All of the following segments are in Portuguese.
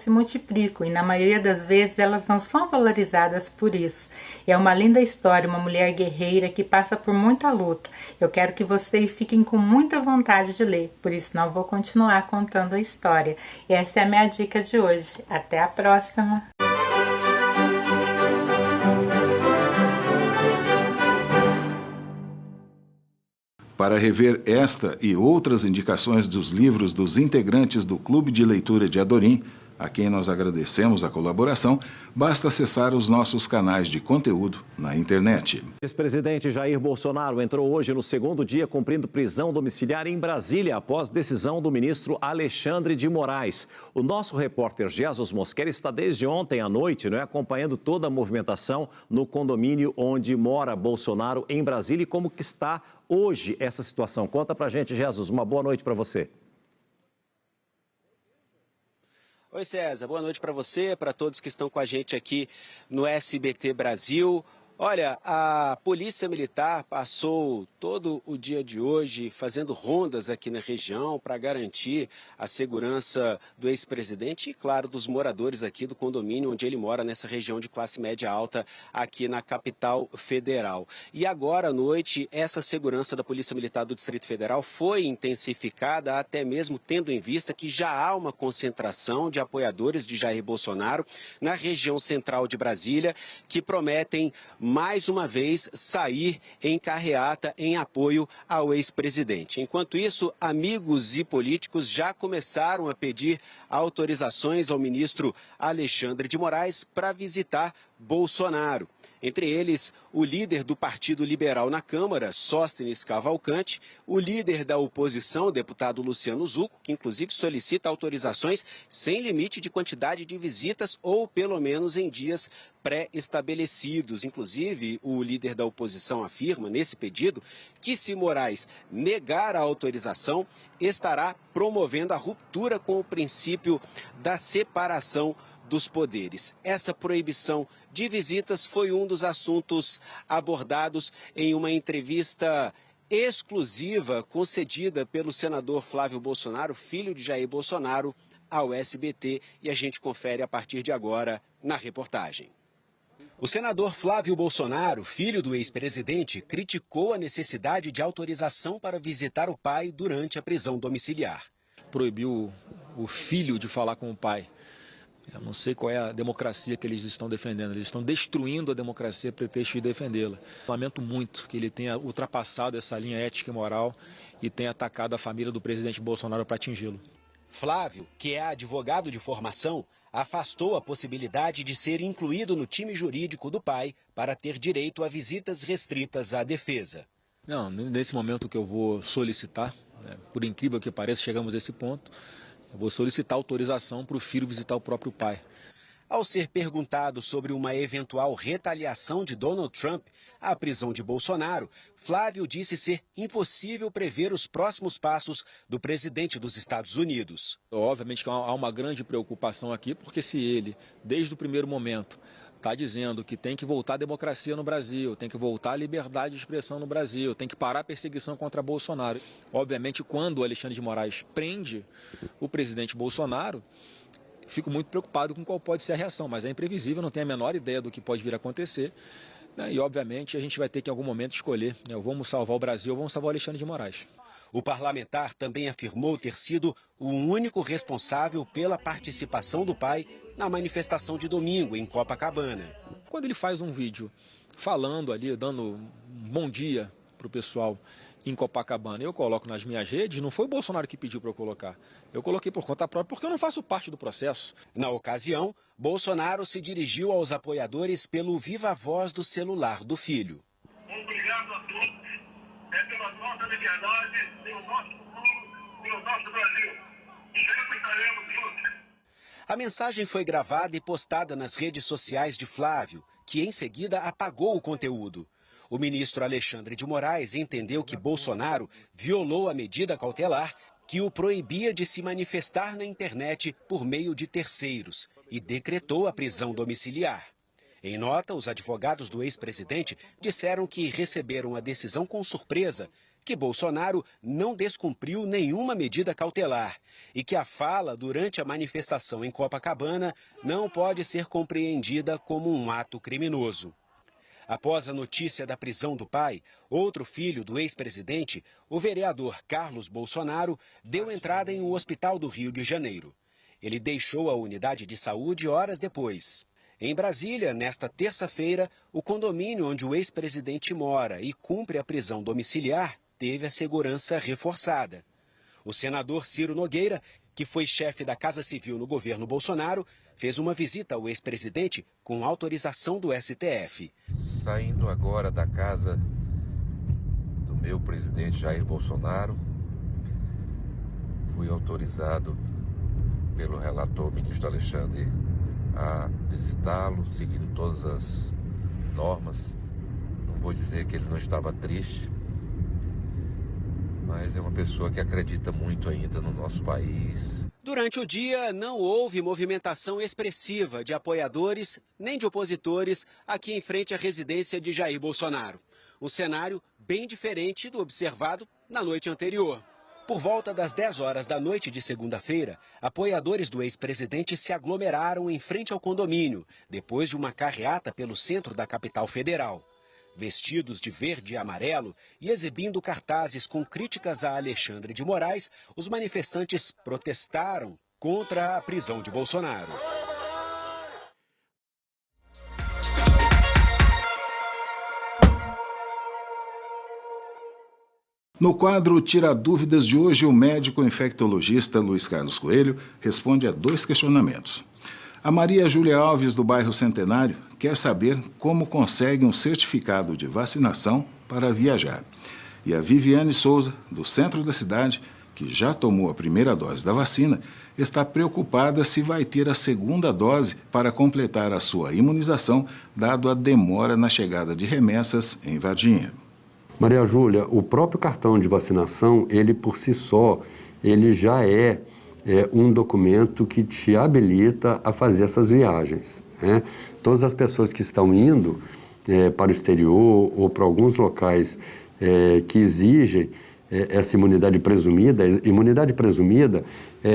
se multiplicam e na maioria das vezes elas não são valorizadas por isso. É uma linda história, uma mulher guerreira que passa por muita luta. Eu quero que vocês fiquem com muita vontade de ler, por isso não vou continuar contando a história. E essa é a minha dica de hoje. Até a próxima! Para rever esta e outras indicações dos livros dos integrantes do Clube de Leitura de Adorim, a quem nós agradecemos a colaboração, basta acessar os nossos canais de conteúdo na internet. O ex-presidente Jair Bolsonaro entrou hoje no segundo dia cumprindo prisão domiciliar em Brasília após decisão do ministro Alexandre de Moraes. O nosso repórter Jesus Mosquera está desde ontem à noite, acompanhando toda a movimentação no condomínio onde mora Bolsonaro em Brasília e como que está hoje essa situação. Conta pra gente, Jesus. Uma boa noite para você. Oi, César. Boa noite para você, para todos que estão com a gente aqui no SBT Brasil. Olha, a Polícia Militar passou todo o dia de hoje fazendo rondas aqui na região para garantir a segurança do ex-presidente e, claro, dos moradores aqui do condomínio onde ele mora, nessa região de classe média alta aqui na capital federal. E agora à noite, essa segurança da Polícia Militar do Distrito Federal foi intensificada, até mesmo tendo em vista que já há uma concentração de apoiadores de Jair Bolsonaro na região central de Brasília, que prometem mais uma vez sair em carreata em apoio ao ex-presidente. Enquanto isso, amigos e políticos já começaram a pedir autorizações ao ministro Alexandre de Moraes para visitar Bolsonaro. Entre eles, o líder do Partido Liberal na Câmara, Sóstenes Cavalcante, o líder da oposição, o deputado Luciano Zucco, que inclusive solicita autorizações sem limite de quantidade de visitas ou pelo menos em dias pré-estabelecidos. Inclusive, o líder da oposição afirma nesse pedido que se Moraes negar a autorização, estará promovendo a ruptura com o princípio da separação dos poderes. Essa proibição de visitas foi um dos assuntos abordados em uma entrevista exclusiva concedida pelo senador Flávio Bolsonaro, filho de Jair Bolsonaro, ao SBT, e a gente confere a partir de agora na reportagem. O senador Flávio Bolsonaro, filho do ex-presidente, criticou a necessidade de autorização para visitar o pai durante a prisão domiciliar. Proibiu o filho de falar com o pai. Eu não sei qual é a democracia que eles estão defendendo. Eles estão destruindo a democracia a pretexto de defendê-la. Lamento muito que ele tenha ultrapassado essa linha ética e moral e tenha atacado a família do presidente Bolsonaro para atingi-lo. Flávio, que é advogado de formação, afastou a possibilidade de ser incluído no time jurídico do pai para ter direito a visitas restritas à defesa. Não, nesse momento que eu vou solicitar, por incrível que pareça, chegamos a esse ponto, eu vou solicitar autorização para o filho visitar o próprio pai. Ao ser perguntado sobre uma eventual retaliação de Donald Trump à prisão de Bolsonaro, Flávio disse ser impossível prever os próximos passos do presidente dos Estados Unidos. Obviamente que há uma grande preocupação aqui, porque se ele, desde o primeiro momento, está dizendo que tem que voltar a democracia no Brasil, tem que voltar a liberdade de expressão no Brasil, tem que parar a perseguição contra Bolsonaro. Obviamente, quando o Alexandre de Moraes prende o presidente Bolsonaro, fico muito preocupado com qual pode ser a reação, mas é imprevisível, não tenho a menor ideia do que pode vir a acontecer. E, obviamente, a gente vai ter que, em algum momento, escolher, vamos salvar o Brasil ou vamos salvar o Alexandre de Moraes. O parlamentar também afirmou ter sido o único responsável pela participação do pai na manifestação de domingo em Copacabana. Quando ele faz um vídeo falando ali, dando um bom dia para o pessoal em Copacabana, eu coloco nas minhas redes, não foi o Bolsonaro que pediu para eu colocar. Eu coloquei por conta própria porque eu não faço parte do processo. Na ocasião, Bolsonaro se dirigiu aos apoiadores pelo viva voz do celular do filho. Obrigado a todos. É pela nossa liberdade, pelo nosso futuro, pelo nosso Brasil. Sempre estaremos juntos. A mensagem foi gravada e postada nas redes sociais de Flávio, que em seguida apagou o conteúdo. O ministro Alexandre de Moraes entendeu que Bolsonaro violou a medida cautelar que o proibia de se manifestar na internet por meio de terceiros e decretou a prisão domiciliar. Em nota, os advogados do ex-presidente disseram que receberam a decisão com surpresa que Bolsonaro não descumpriu nenhuma medida cautelar e que a fala durante a manifestação em Copacabana não pode ser compreendida como um ato criminoso. Após a notícia da prisão do pai, outro filho do ex-presidente, o vereador Carlos Bolsonaro, deu entrada em um hospital do Rio de Janeiro. Ele deixou a unidade de saúde horas depois. Em Brasília, nesta terça-feira, o condomínio onde o ex-presidente mora e cumpre a prisão domiciliar teve a segurança reforçada. O senador Ciro Nogueira, que foi chefe da Casa Civil no governo Bolsonaro, fez uma visita ao ex-presidente com autorização do STF. Saindo agora da casa do meu presidente Jair Bolsonaro, fui autorizado pelo relator ministro Alexandre a visitá-lo, seguindo todas as normas. Não vou dizer que ele não estava triste, mas é uma pessoa que acredita muito ainda no nosso país. Durante o dia, não houve movimentação expressiva de apoiadores nem de opositores aqui em frente à residência de Jair Bolsonaro. Um cenário bem diferente do observado na noite anterior. Por volta das 10 horas da noite de segunda-feira, apoiadores do ex-presidente se aglomeraram em frente ao condomínio, depois de uma carreata pelo centro da capital federal. Vestidos de verde e amarelo e exibindo cartazes com críticas a Alexandre de Moraes, os manifestantes protestaram contra a prisão de Bolsonaro. No quadro Tira Dúvidas de hoje, o médico infectologista Luiz Carlos Coelho responde a 2 questionamentos. A Maria Júlia Alves, do bairro Centenário, quer saber como consegue um certificado de vacinação para viajar. E a Viviane Souza, do centro da cidade, que já tomou a primeira dose da vacina, está preocupada se vai ter a segunda dose para completar a sua imunização, dado a demora na chegada de remessas em Varginha. Maria Júlia, o próprio cartão de vacinação, ele por si só, ele já é um documento que te habilita a fazer essas viagens, né? Todas as pessoas que estão indo para o exterior ou para alguns locais que exigem essa imunidade presumida,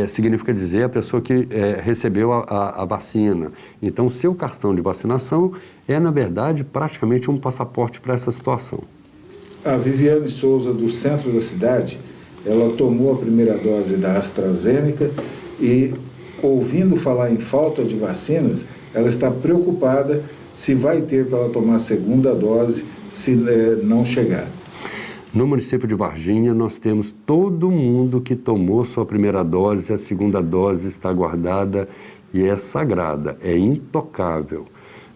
significa dizer a pessoa que recebeu a vacina. Então, o seu cartão de vacinação é, na verdade, praticamente um passaporte para essa situação. A Viviane Souza, do centro da cidade, ela tomou a primeira dose da AstraZeneca e, ouvindo falar em falta de vacinas, ela está preocupada se vai ter para ela tomar a segunda dose se não chegar. No município de Varginha, nós temos todo mundo que tomou sua primeira dose, a segunda dose está guardada e é sagrada, é intocável.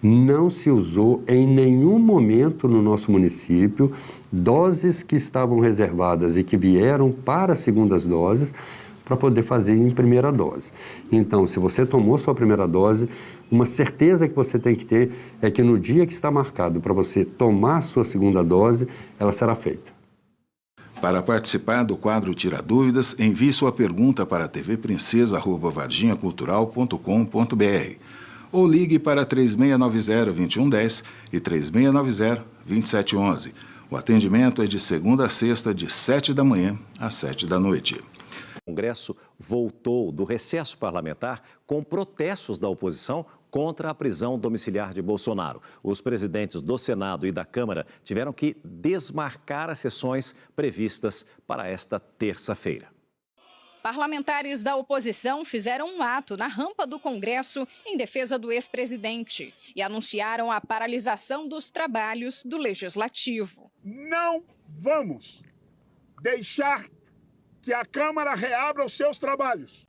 Não se usou em nenhum momento no nosso município doses que estavam reservadas e que vieram para segundas doses para poder fazer em primeira dose. Então, se você tomou sua primeira dose, uma certeza que você tem que ter é que no dia que está marcado para você tomar sua segunda dose, ela será feita. Para participar do quadro Tira Dúvidas, envie sua pergunta para tvprincesa@varginhacultural.com.br ou ligue para 3690-2110 e 3690-2711. O atendimento é de segunda a sexta, de 7 da manhã às 7 da noite. O Congresso voltou do recesso parlamentar com protestos da oposição contra a prisão domiciliar de Bolsonaro. Os presidentes do Senado e da Câmara tiveram que desmarcar as sessões previstas para esta terça-feira. Parlamentares da oposição fizeram um ato na rampa do Congresso em defesa do ex-presidente e anunciaram a paralisação dos trabalhos do Legislativo. Não vamos deixar que a Câmara reabra os seus trabalhos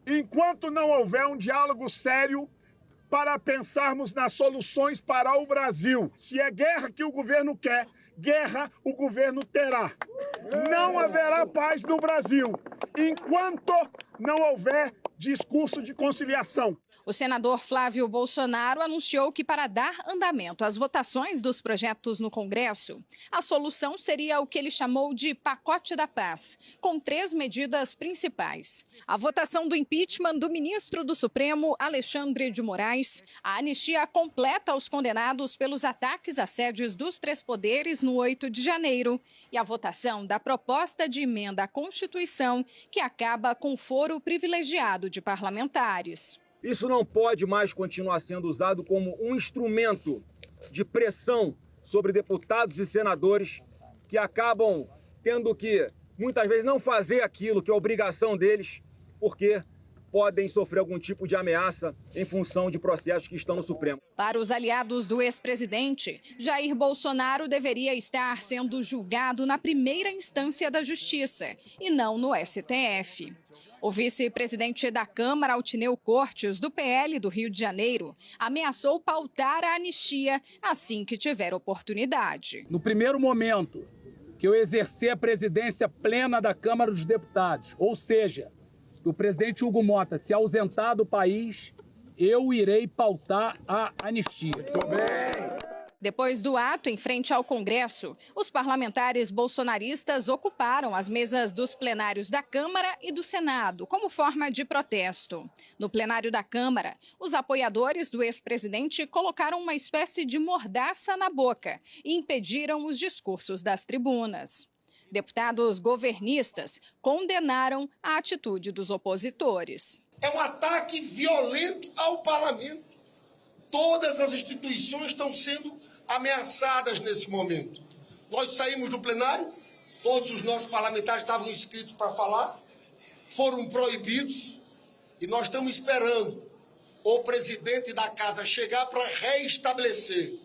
enquanto não houver um diálogo sério para pensarmos nas soluções para o Brasil. Se é guerra que o governo quer, guerra o governo terá. Não haverá paz no Brasil enquanto não houver discurso de conciliação. O senador Flávio Bolsonaro anunciou que, para dar andamento às votações dos projetos no Congresso, a solução seria o que ele chamou de pacote da paz, com 3 medidas principais: a votação do impeachment do ministro do Supremo, Alexandre de Moraes, a anistia completa aos condenados pelos ataques às sedes dos 3 poderes no 8 de janeiro e a votação da proposta de emenda à Constituição que acaba com o foro privilegiado de parlamentares. Isso não pode mais continuar sendo usado como um instrumento de pressão sobre deputados e senadores que acabam tendo que, muitas vezes, não fazer aquilo que é obrigação deles, porque podem sofrer algum tipo de ameaça em função de processos que estão no Supremo. Para os aliados do ex-presidente, Jair Bolsonaro deveria estar sendo julgado na primeira instância da Justiça e não no STF. O vice-presidente da Câmara, Altineu Cortes, do PL do Rio de Janeiro, ameaçou pautar a anistia assim que tiver oportunidade. No primeiro momento que eu exercer a presidência plena da Câmara dos Deputados, ou seja, que o presidente Hugo Mota se ausentar do país, eu irei pautar a anistia. Muito bem. Depois do ato em frente ao Congresso, os parlamentares bolsonaristas ocuparam as mesas dos plenários da Câmara e do Senado como forma de protesto. No plenário da Câmara, os apoiadores do ex-presidente colocaram uma espécie de mordaça na boca e impediram os discursos das tribunas. Deputados governistas condenaram a atitude dos opositores. É um ataque violento ao parlamento. Todas as instituições estão sendo ameaçadas nesse momento. Nós saímos do plenário, todos os nossos parlamentares estavam inscritos para falar, foram proibidos e nós estamos esperando o presidente da casa chegar para reestabelecer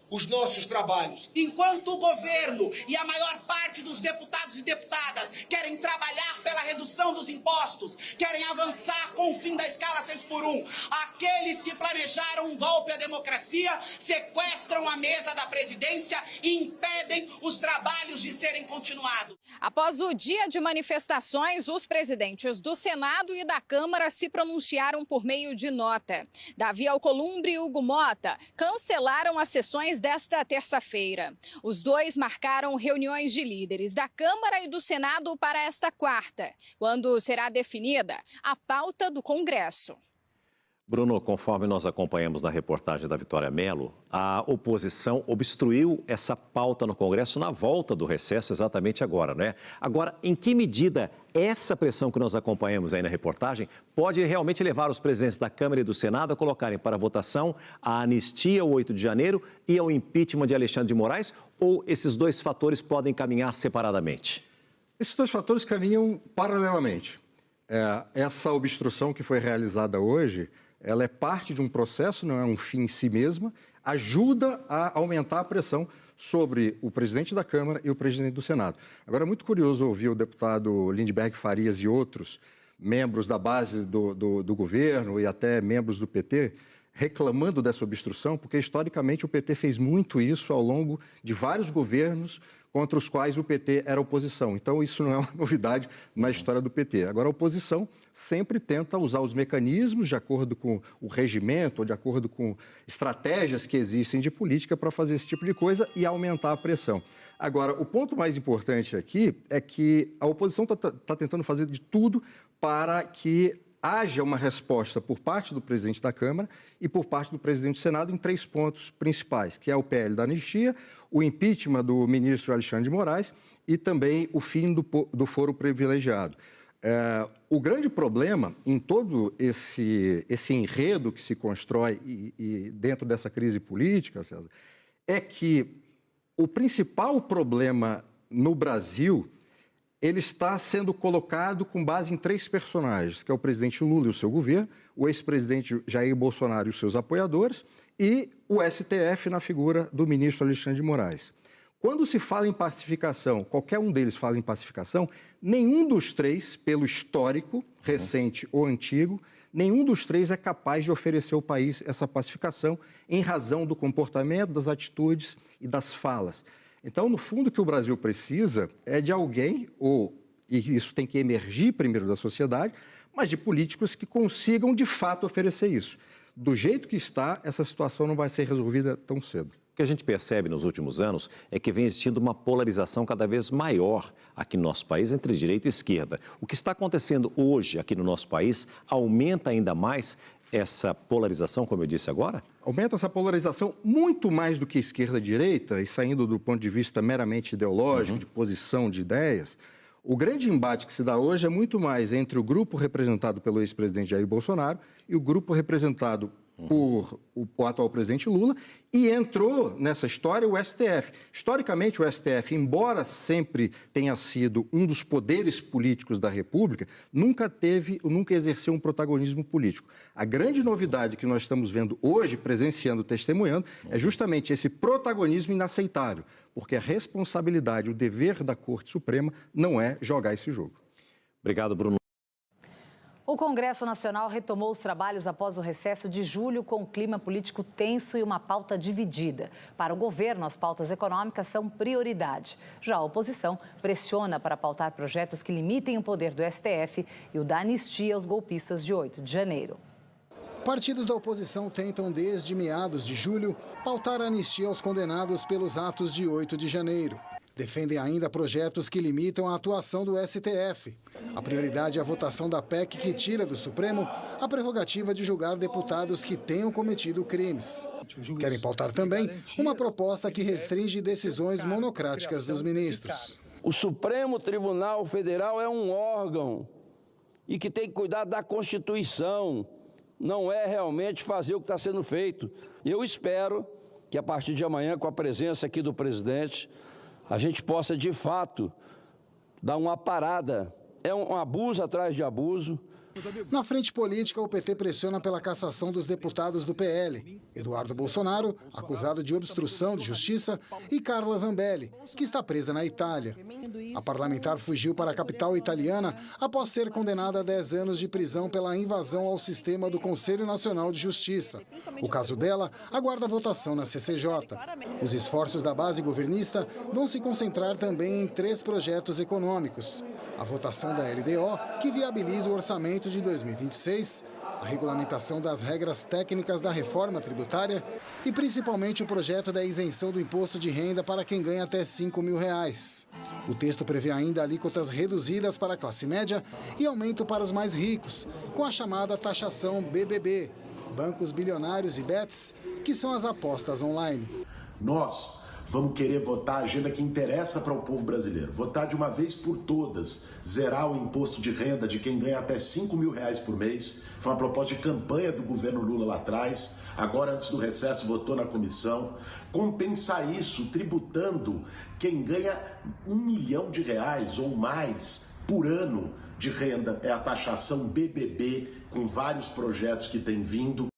os nossos trabalhos. Enquanto o governo e a maior parte dos deputados e deputadas querem trabalhar pela redução dos impostos, querem avançar com o fim da escala 6x1, aqueles que planejaram um golpe à democracia sequestram a mesa da presidência e impedem os trabalhos de serem continuados. Após o dia de manifestações, os presidentes do Senado e da Câmara se pronunciaram por meio de nota. Davi Alcolumbre e Hugo Mota cancelaram as sessões desta terça-feira. Os dois marcaram reuniões de líderes da Câmara e do Senado para esta quarta, quando será definida a pauta do Congresso. Bruno, conforme nós acompanhamos na reportagem da Vitória Mello, a oposição obstruiu essa pauta no Congresso na volta do recesso exatamente agora, né? Agora, em que medida essa pressão que nós acompanhamos aí na reportagem pode realmente levar os presidentes da Câmara e do Senado a colocarem para votação a anistia ao 8 de janeiro e ao impeachment de Alexandre de Moraes, ou esses dois fatores podem caminhar separadamente? Esses dois fatores caminham paralelamente. Essa obstrução que foi realizada hoje, ela é parte de um processo, não é um fim em si mesma, ajuda a aumentar a pressão sobre o presidente da Câmara e o presidente do Senado. Agora, é muito curioso ouvir o deputado Lindbergh Farias e outros membros da base do governo e até membros do PT reclamando dessa obstrução, porque historicamente o PT fez muito isso ao longo de vários governos contra os quais o PT era oposição. Então, isso não é uma novidade na história do PT. Agora, a oposição sempre tenta usar os mecanismos de acordo com o regimento ou de acordo com estratégias que existem de política para fazer esse tipo de coisa e aumentar a pressão. Agora, o ponto mais importante aqui é que a oposição está tentando fazer de tudo para que haja uma resposta por parte do presidente da Câmara e por parte do presidente do Senado em 3 pontos principais, que é o PL da anistia, o impeachment do ministro Alexandre de Moraes e também o fim do foro privilegiado. O grande problema em todo esse enredo que se constrói e dentro dessa crise política, César, é que o principal problema no Brasil ele está sendo colocado com base em 3 personagens, que é o presidente Lula e o seu governo, o ex-presidente Jair Bolsonaro e os seus apoiadores, e o STF na figura do ministro Alexandre de Moraes. Quando se fala em pacificação, qualquer um deles fala em pacificação, nenhum dos 3, pelo histórico, recente ou antigo, nenhum dos 3 é capaz de oferecer ao país essa pacificação em razão do comportamento, das atitudes e das falas. Então, no fundo, o que o Brasil precisa é de alguém, ou e isso tem que emergir primeiro da sociedade, mas de políticos que consigam, de fato, oferecer isso. Do jeito que está, essa situação não vai ser resolvida tão cedo. O que a gente percebe nos últimos anos é que vem existindo uma polarização cada vez maior aqui no nosso país entre direita e esquerda. O que está acontecendo hoje aqui no nosso país aumenta ainda mais essa polarização, como eu disse agora? Aumenta essa polarização muito mais do que esquerda e direita, e saindo do ponto de vista meramente ideológico, de posição de ideias. O grande embate que se dá hoje é muito mais entre o grupo representado pelo ex-presidente Jair Bolsonaro e o grupo representado por o atual presidente Lula, e entrou nessa história o STF. Historicamente, o STF, embora sempre tenha sido um dos poderes políticos da República, nunca exerceu um protagonismo político. A grande novidade que nós estamos vendo hoje, presenciando, testemunhando, é justamente esse protagonismo inaceitável, porque a responsabilidade, o dever da Corte Suprema não é jogar esse jogo. Obrigado, Bruno. O Congresso Nacional retomou os trabalhos após o recesso de julho com um clima político tenso e uma pauta dividida. Para o governo, as pautas econômicas são prioridade. Já a oposição pressiona para pautar projetos que limitem o poder do STF e o da anistia aos golpistas de 8 de janeiro. Partidos da oposição tentam, desde meados de julho, pautar a anistia aos condenados pelos atos de 8 de janeiro. Defendem ainda projetos que limitam a atuação do STF. A prioridade é a votação da PEC que tira do Supremo a prerrogativa de julgar deputados que tenham cometido crimes. Querem pautar também uma proposta que restringe decisões monocráticas dos ministros. O Supremo Tribunal Federal é um órgão e que tem que cuidar da Constituição. Não é realmente fazer o que está sendo feito. Eu espero que a partir de amanhã, com a presença aqui do presidente, a gente possa, de fato, dar uma parada. É um abuso atrás de abuso. Na frente política, o PT pressiona pela cassação dos deputados do PL. Eduardo Bolsonaro, acusado de obstrução de justiça, e Carla Zambelli, que está presa na Itália. A parlamentar fugiu para a capital italiana após ser condenada a 10 anos de prisão pela invasão ao sistema do Conselho Nacional de Justiça. O caso dela aguarda votação na CCJ. Os esforços da base governista vão se concentrar também em 3 projetos econômicos. A votação da LDO, que viabiliza o orçamento de 2026, a regulamentação das regras técnicas da reforma tributária e principalmente o projeto da isenção do imposto de renda para quem ganha até R$5 mil. O texto prevê ainda alíquotas reduzidas para a classe média e aumento para os mais ricos, com a chamada taxação BBB, bancos bilionários e bets, que são as apostas online. Nós vamos querer votar a agenda que interessa para o povo brasileiro. Votar de uma vez por todas, zerar o imposto de renda de quem ganha até R$5 mil por mês. Foi uma proposta de campanha do governo Lula lá atrás. Agora, antes do recesso, votou na comissão. Compensar isso tributando quem ganha R$1 milhão ou mais por ano de renda. É a taxação BBB, com vários projetos que têm vindo.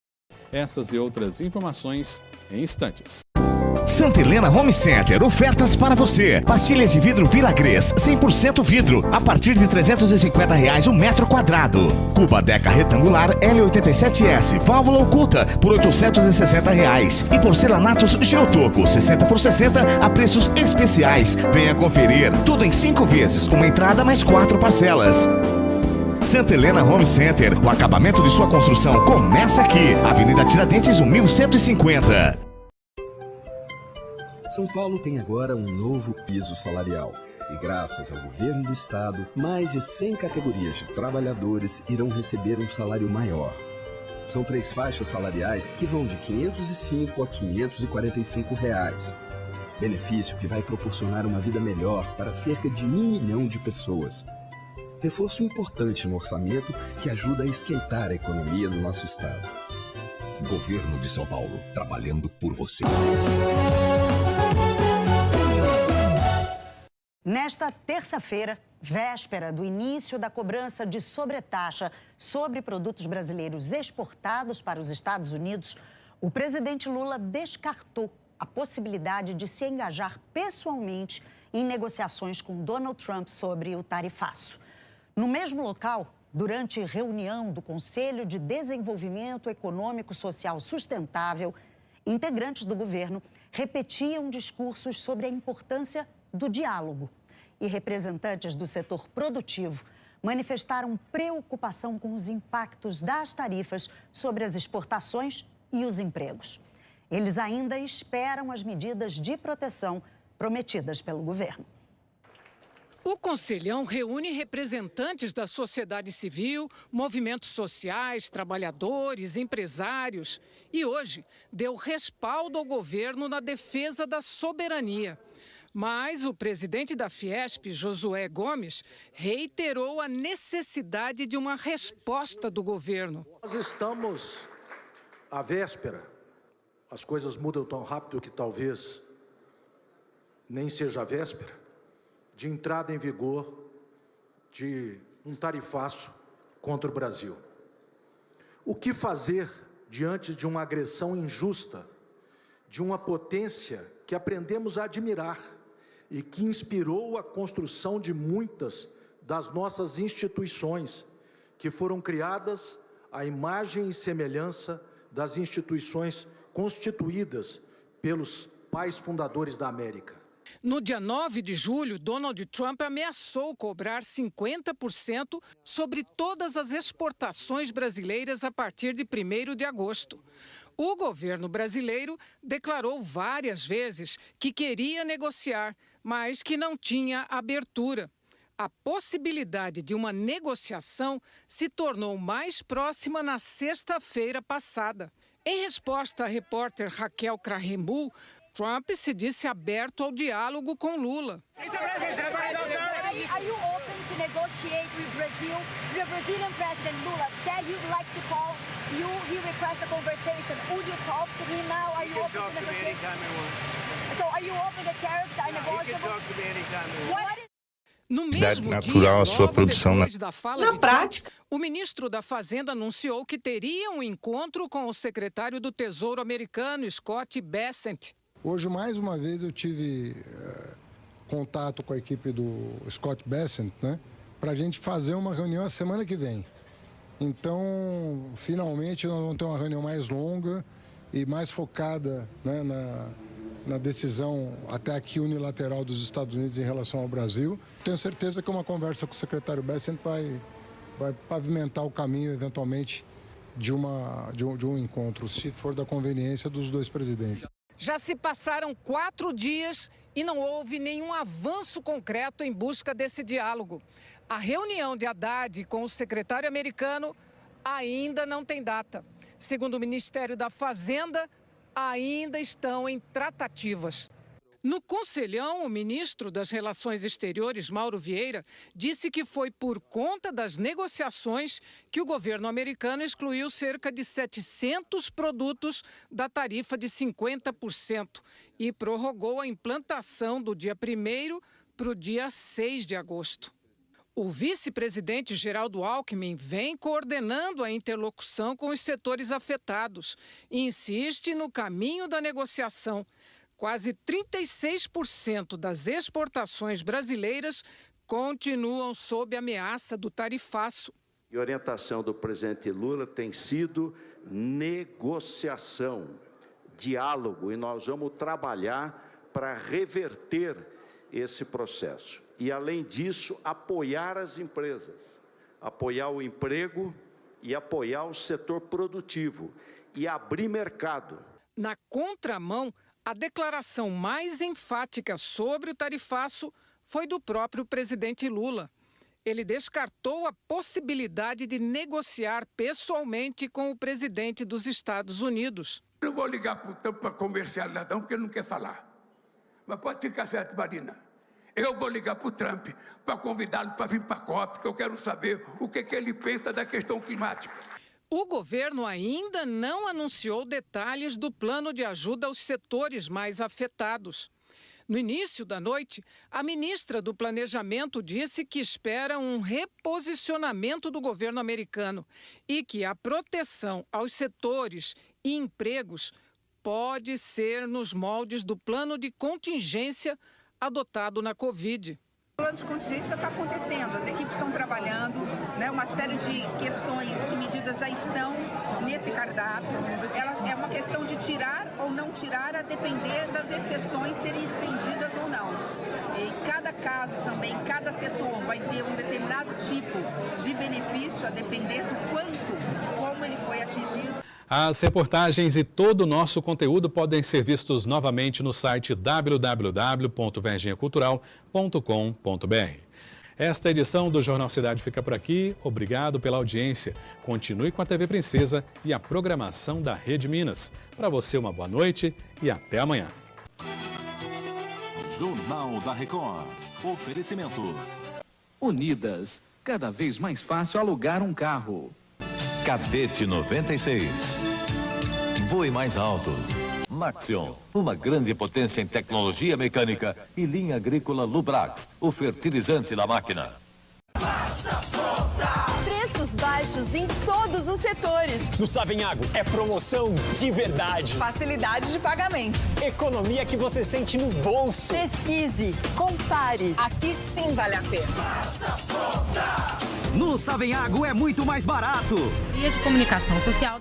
Essas e outras informações em instantes. Santa Helena Home Center, ofertas para você. Pastilhas de vidro Villagrés, 100% vidro, a partir de R$350 o metro quadrado. Cuba Deca retangular L87S, válvula oculta, por R$860. E porcelanatos Geotoco, 60 por 60, a preços especiais. Venha conferir, tudo em 5 vezes, uma entrada mais 4 parcelas. Santa Helena Home Center, o acabamento de sua construção começa aqui. Avenida Tiradentes, 1150. São Paulo tem agora um novo piso salarial. E graças ao governo do estado, mais de 100 categorias de trabalhadores irão receber um salário maior. São 3 faixas salariais que vão de R$ 505 a R$ 545. Benefício que vai proporcionar uma vida melhor para cerca de 1 milhão de pessoas. Reforço importante no orçamento que ajuda a esquentar a economia do nosso estado. Governo de São Paulo, trabalhando por você. Nesta terça-feira, véspera do início da cobrança de sobretaxa sobre produtos brasileiros exportados para os Estados Unidos, o presidente Lula descartou a possibilidade de se engajar pessoalmente em negociações com Donald Trump sobre o tarifaço. No mesmo local, durante reunião do Conselho de Desenvolvimento Econômico Social Sustentável, integrantes do governo repetiam discursos sobre a importância do diálogo e representantes do setor produtivo manifestaram preocupação com os impactos das tarifas sobre as exportações e os empregos. Eles ainda esperam as medidas de proteção prometidas pelo governo. O Conselhão reúne representantes da sociedade civil, movimentos sociais, trabalhadores, empresários e hoje deu respaldo ao governo na defesa da soberania. Mas o presidente da Fiesp, Josué Gomes, reiterou a necessidade de uma resposta do governo. Nós estamos à véspera, as coisas mudam tão rápido que talvez nem seja a véspera, de entrada em vigor de um tarifaço contra o Brasil. O que fazer diante de uma agressão injusta, de uma potência que aprendemos a admirar e que inspirou a construção de muitas das nossas instituições, que foram criadas à imagem e semelhança das instituições constituídas pelos pais fundadores da América. No dia 9 de julho, Donald Trump ameaçou cobrar 50% sobre todas as exportações brasileiras a partir de 1º de agosto. O governo brasileiro declarou várias vezes que queria negociar, mas que não tinha abertura. A possibilidade de uma negociação se tornou mais próxima na sexta-feira passada. Em resposta à repórter Raquel Krahenbuhl, Trump se disse aberto ao diálogo com Lula. Are you open to negotiate with Brazil? The Brazilian President Lula said he'd like to call you. He requested a conversation. Would you talk to him now? Are you open to negotiate? So are you open to tariffs are negotiable? You can talk to me anytime you want. No mesmo natural dia, a sua produção na prática, o ministro da Fazenda anunciou que teria um encontro com o secretário do Tesouro americano, Scott Bessent. Hoje, mais uma vez, eu tive contato com a equipe do Scott Bessent, né, para a gente fazer uma reunião a semana que vem. Então, finalmente, nós vamos ter uma reunião mais longa e mais focada, né, na decisão até aqui unilateral dos Estados Unidos em relação ao Brasil. Tenho certeza que uma conversa com o secretário Bessent vai pavimentar o caminho, eventualmente, de um encontro, se for da conveniência dos dois presidentes. Já se passaram 4 dias e não houve nenhum avanço concreto em busca desse diálogo. A reunião de Haddad com o secretário americano ainda não tem data. Segundo o Ministério da Fazenda, ainda estão em tratativas. No Conselhão, o ministro das Relações Exteriores, Mauro Vieira, disse que foi por conta das negociações que o governo americano excluiu cerca de 700 produtos da tarifa de 50% e prorrogou a implantação do dia 1º para o dia 6 de agosto. O vice-presidente Geraldo Alckmin vem coordenando a interlocução com os setores afetados e insiste no caminho da negociação. Quase 36% das exportações brasileiras continuam sob ameaça do tarifaço. A orientação do presidente Lula tem sido negociação, diálogo, e nós vamos trabalhar para reverter esse processo. E, além disso, apoiar as empresas, apoiar o emprego e apoiar o setor produtivo e abrir mercado. Na contramão, a declaração mais enfática sobre o tarifaço foi do próprio presidente Lula. Ele descartou a possibilidade de negociar pessoalmente com o presidente dos Estados Unidos. Não vou ligar para o Trump para comercial não, porque ele não quer falar. Mas pode ficar certo, Marina. Eu vou ligar para o Trump para convidá-lo para vir para a COP, porque eu quero saber o que ele pensa da questão climática. O governo ainda não anunciou detalhes do plano de ajuda aos setores mais afetados. No início da noite, a ministra do Planejamento disse que espera um reposicionamento do governo americano e que a proteção aos setores e empregos pode ser nos moldes do plano de contingência adotado na Covid. O plano de contingência está acontecendo, as equipes estão trabalhando, né? Uma série de questões, de medidas já estão nesse cartão. cardápio, ela é uma questão de tirar ou não tirar, a depender das exceções serem estendidas ou não. Em cada caso também, cada setor vai ter um determinado tipo de benefício, a depender do quanto e como ele foi atingido. As reportagens e todo o nosso conteúdo podem ser vistos novamente no site www.varginhacultural.com.br. Esta edição do Jornal Cidade fica por aqui. Obrigado pela audiência. Continue com a TV Princesa e a programação da Rede Minas. Para você, uma boa noite e até amanhã. Jornal da Record. Oferecimento. Unidas. Cada vez mais fácil alugar um carro. Cadete 96. Voe mais alto. Maxion, uma grande potência em tecnologia mecânica, e linha agrícola Lubrax, o fertilizante da máquina. Faça as contas. Preços baixos em todos os setores. No Savenhago é promoção de verdade. Facilidade de pagamento. Economia que você sente no bolso. Pesquise, compare. Aqui sim vale a pena. Faça as contas. No Savenhago é muito mais barato. Via de comunicação social.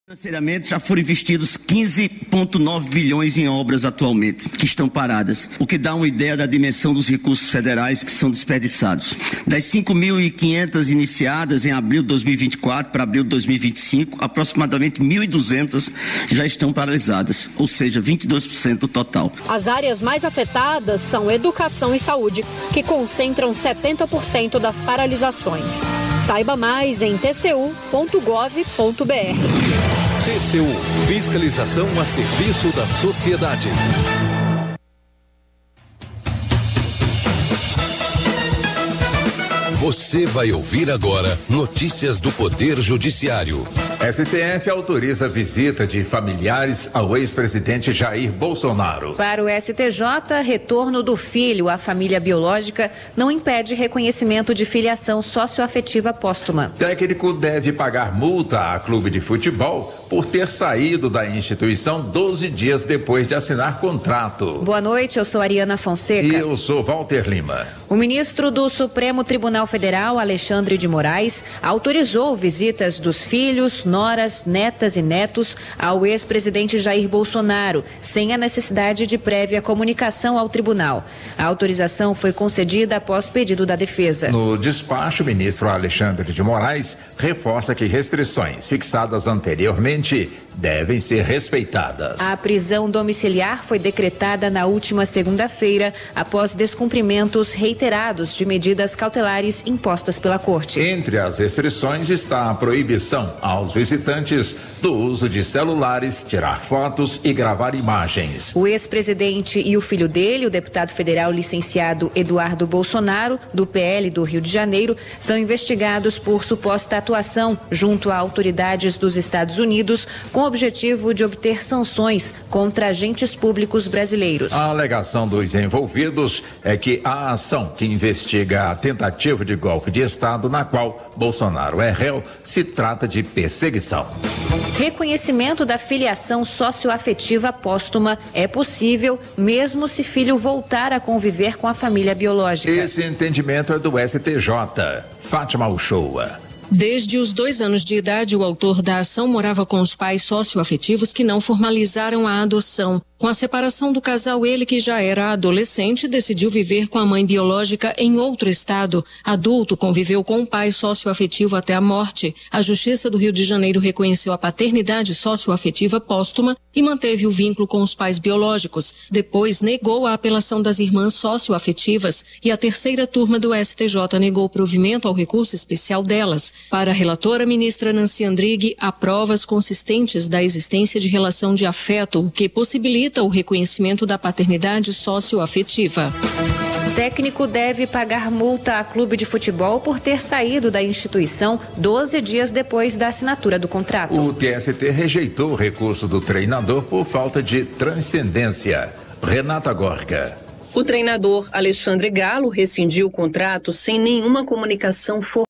Financeiramente, já foram investidos 15,9 bilhões em obras atualmente, que estão paradas, o que dá uma ideia da dimensão dos recursos federais que são desperdiçados. Das 5.500 iniciadas em abril de 2024 para abril de 2025, aproximadamente 1.200 já estão paralisadas, ou seja, 22% do total. As áreas mais afetadas são educação e saúde, que concentram 70% das paralisações. Saiba mais em tcu.gov.br. TCU, fiscalização a serviço da sociedade. Você vai ouvir agora notícias do Poder Judiciário. STF autoriza visita de familiares ao ex-presidente Jair Bolsonaro. Para o STJ, retorno do filho à família biológica não impede reconhecimento de filiação socioafetiva póstuma. Técnico deve pagar multa a clube de futebol por ter saído da instituição 12 dias depois de assinar contrato. Boa noite, eu sou Ariana Fonseca. E eu sou Walter Lima. O ministro do Supremo Tribunal Federal, Alexandre de Moraes, autorizou visitas dos filhos, noras, netas e netos ao ex-presidente Jair Bolsonaro, sem a necessidade de prévia comunicação ao tribunal. A autorização foi concedida após pedido da defesa. No despacho, o ministro Alexandre de Moraes reforça que restrições fixadas anteriormente devem ser respeitadas. A prisão domiciliar foi decretada na última segunda-feira, após descumprimentos reiterados de medidas cautelares impostas pela Corte. Entre as restrições está a proibição aos visitantes do uso de celulares, tirar fotos e gravar imagens. O ex-presidente e o filho dele, o deputado federal licenciado Eduardo Bolsonaro, do PL do Rio de Janeiro, são investigados por suposta atuação junto a autoridades dos Estados Unidos com o objetivo de obter sanções contra agentes públicos brasileiros. A alegação dos envolvidos é que a ação que investiga a tentativa de golpe de Estado na qual Bolsonaro é réu se trata de perseguição. Reconhecimento da filiação socioafetiva póstuma é possível mesmo se filho voltar a conviver com a família biológica. Esse entendimento é do STJ. Fátima Uchoa. Desde os 2 anos de idade, o autor da ação morava com os pais socioafetivos que não formalizaram a adoção. Com a separação do casal, ele, que já era adolescente, decidiu viver com a mãe biológica em outro estado. Adulto, conviveu com o pai socioafetivo até a morte. A Justiça do Rio de Janeiro reconheceu a paternidade socioafetiva póstuma e manteve o vínculo com os pais biológicos. Depois, negou a apelação das irmãs socioafetivas e a terceira turma do STJ negou provimento ao recurso especial delas. Para a relatora, ministra Nancy Andrighi, há provas consistentes da existência de relação de afeto, o que possibilita o reconhecimento da paternidade socioafetiva. Técnico deve pagar multa a clube de futebol por ter saído da instituição 12 dias depois da assinatura do contrato. O TST rejeitou o recurso do treinador por falta de transcendência. Renata Gorga. O treinador Alexandre Galo rescindiu o contrato sem nenhuma comunicação formal.